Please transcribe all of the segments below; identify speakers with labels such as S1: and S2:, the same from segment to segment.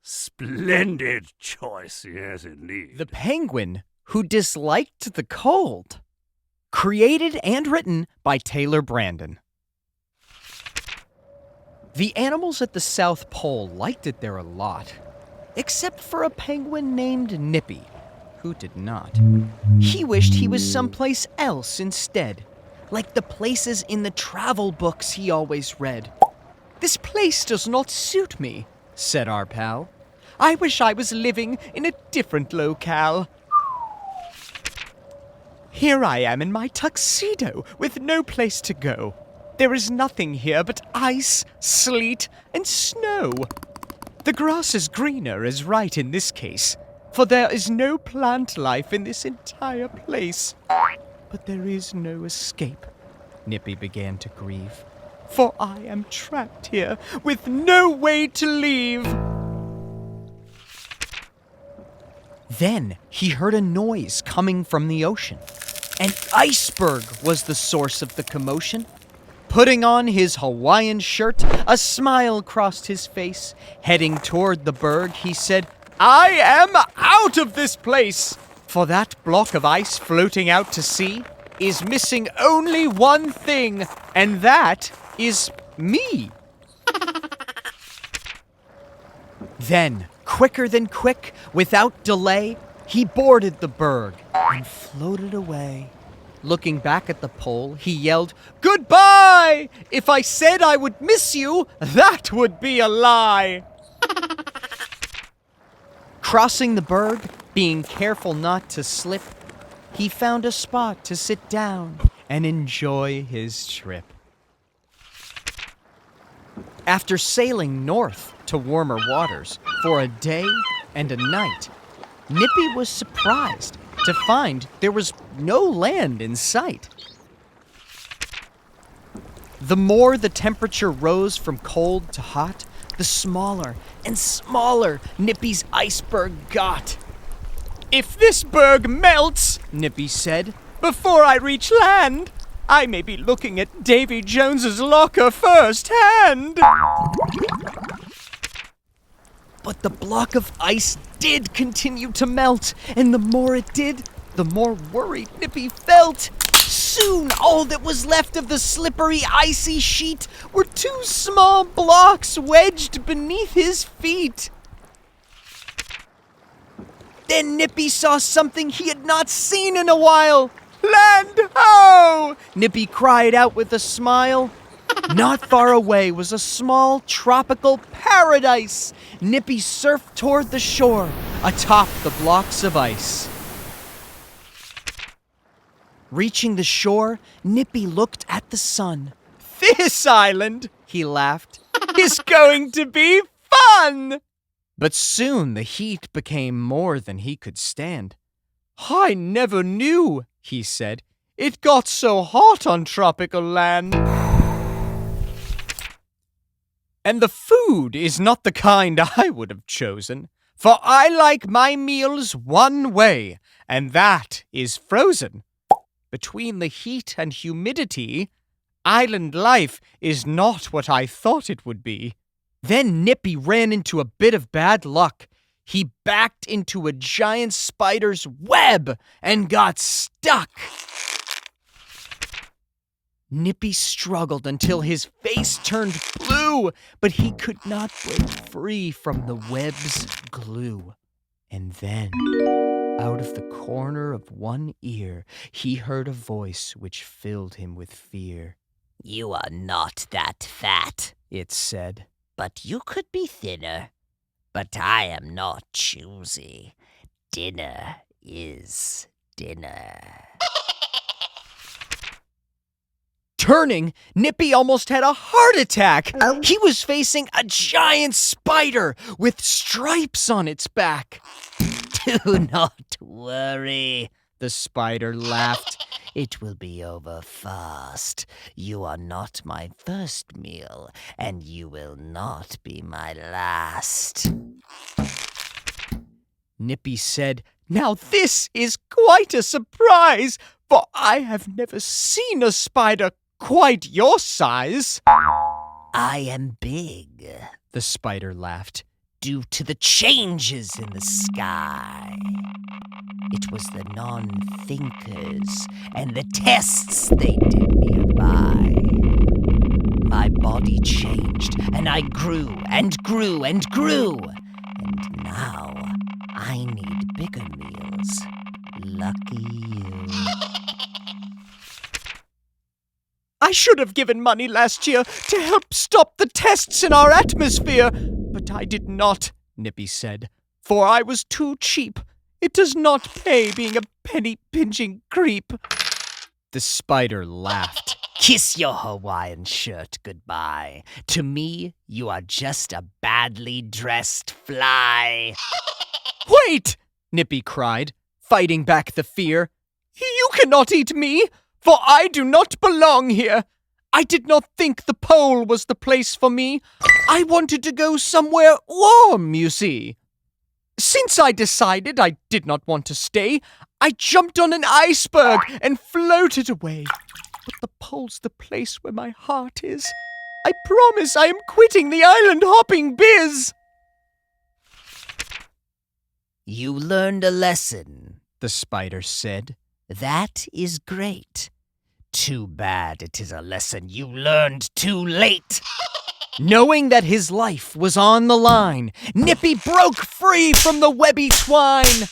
S1: Splendid choice, yes, indeed.
S2: The Penguin Who Disliked the Cold. Created and written by Taylor Brandon. The animals at the South Pole liked it there a lot, except for a penguin named Nippy, who did not. He wished he was someplace else instead, like the places in the travel books he always read. "This place does not suit me," said our pal. "I wish I was living in a different locale. Here I am in my tuxedo with no place to go. There is nothing here but ice, sleet, and snow. The grass is greener is right in this case, for there is no plant life in this entire place. But there is no escape," Nippy began to grieve, "for I am trapped here with no way to leave." Then he heard a noise coming from the ocean. An iceberg was the source of the commotion. Putting on his Hawaiian shirt, a smile crossed his face. Heading toward the berg, he said, "I am out of this place! For that block of ice floating out to sea is missing only one thing, and that is me." Then, quicker than quick, without delay, he boarded the berg and floated away. Looking back at the pole, he yelled, "Goodbye! If I said I would miss you, that would be a lie!" Crossing the berg, being careful not to slip, he found a spot to sit down and enjoy his trip. After sailing north to warmer waters for a day and a night, Nippy was surprised to find there was no land in sight. The more the temperature rose from cold to hot, the smaller and smaller Nippy's iceberg got. "If this berg melts," Nippy said, "before I reach land, I may be looking at Davy Jones's locker firsthand." But the block of ice did continue to melt, and the more it did, the more worried Nippy felt. Soon, all that was left of the slippery, icy sheet were two small blocks wedged beneath his feet. Then Nippy saw something he had not seen in a while. "Land ho!" Nippy cried out with a smile. Not far away was a small tropical paradise. Nippy surfed toward the shore, atop the blocks of ice. Reaching the shore, Nippy looked at the sun. "This island," he laughed, "is going to be fun!" But soon the heat became more than he could stand. "I never knew," he said, "it got so hot on tropical land. And the food is not the kind I would have chosen, for I like my meals one way, and that is frozen. Between the heat and humidity, island life is not what I thought it would be." Then Nippy ran into a bit of bad luck. He backed into a giant spider's web and got stuck. Nippy struggled until his face turned blue, but he could not break free from the web's glue. And then, out of the corner of one ear, he heard a voice which filled him with fear.
S3: "You are not that fat,"
S2: it said,
S3: "but you could be thinner. But I am not choosy. Dinner is dinner."
S2: Turning, Nippy almost had a heart attack. He was facing a giant spider with stripes on its back.
S3: "Do not worry,"
S2: the spider laughed.
S3: "It will be over fast. You are not my first meal, and you will not be my last."
S2: Nippy said, "Now this is quite a surprise, for I have never seen a spider quite your size."
S3: "I am big,"
S2: the spider laughed.
S3: due to the changes in the sky. It was the non-thinkers and the tests they did nearby. My body changed, and I grew and grew and grew. And now I need bigger meals. Lucky you.
S2: I should have given money last year to help stop the tests in our atmosphere, but I did not, Nippy said, for I was too cheap. It does not pay being a penny-pinching creep. The spider laughed.
S3: Kiss your Hawaiian shirt goodbye. To me, you are just a badly dressed fly.
S2: Wait! Nippy cried, fighting back the fear. You cannot eat me, for I do not belong here. I did not think the pole was the place for me. I wanted to go somewhere warm, you see. Since I decided I did not want to stay, I jumped on an iceberg and floated away. But the pole's the place where my heart is. I promise I am quitting the island-hopping biz.
S3: You learned a lesson, the spider said. That is great. Too bad it is a lesson you learned too late.
S2: Knowing that his life was on the line, Nippy broke free from the webby twine.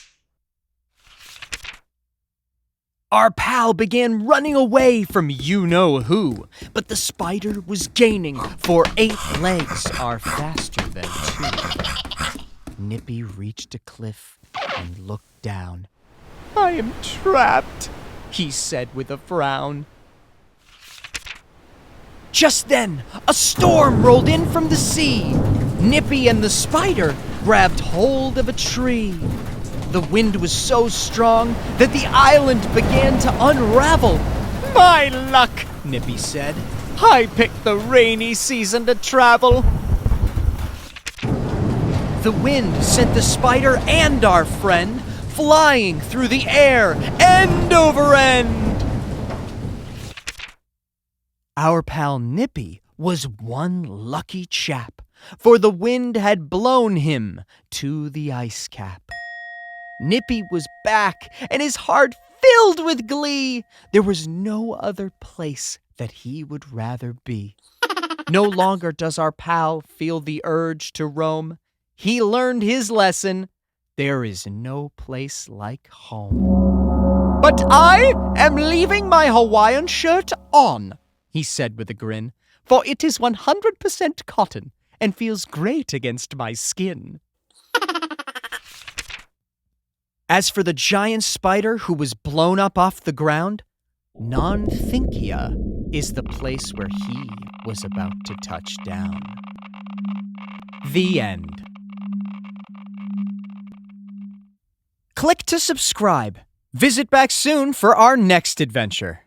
S2: Our pal began running away from you-know-who, but the spider was gaining, for 8 legs are faster than 2. Nippy reached a cliff and looked down. I am trapped, he said with a frown. Just then, a storm rolled in from the sea. Nippy and the spider grabbed hold of a tree. The wind was so strong that the island began to unravel. My luck, Nippy said. I picked the rainy season to travel. The wind sent the spider and our friend flying through the air, end over end. Our pal Nippy was one lucky chap, for the wind had blown him to the ice cap. Nippy was back, and his heart filled with glee. There was no other place that he would rather be. No longer does our pal feel the urge to roam. He learned his lesson. There is no place like home. But I am leaving my Hawaiian shirt on, he said with a grin, for it is 100% cotton and feels great against my skin. As for the giant spider who was blown up off the ground, Non-Thinkia is the place where he was about to touch down. The end. Click to subscribe. Visit back soon for our next adventure.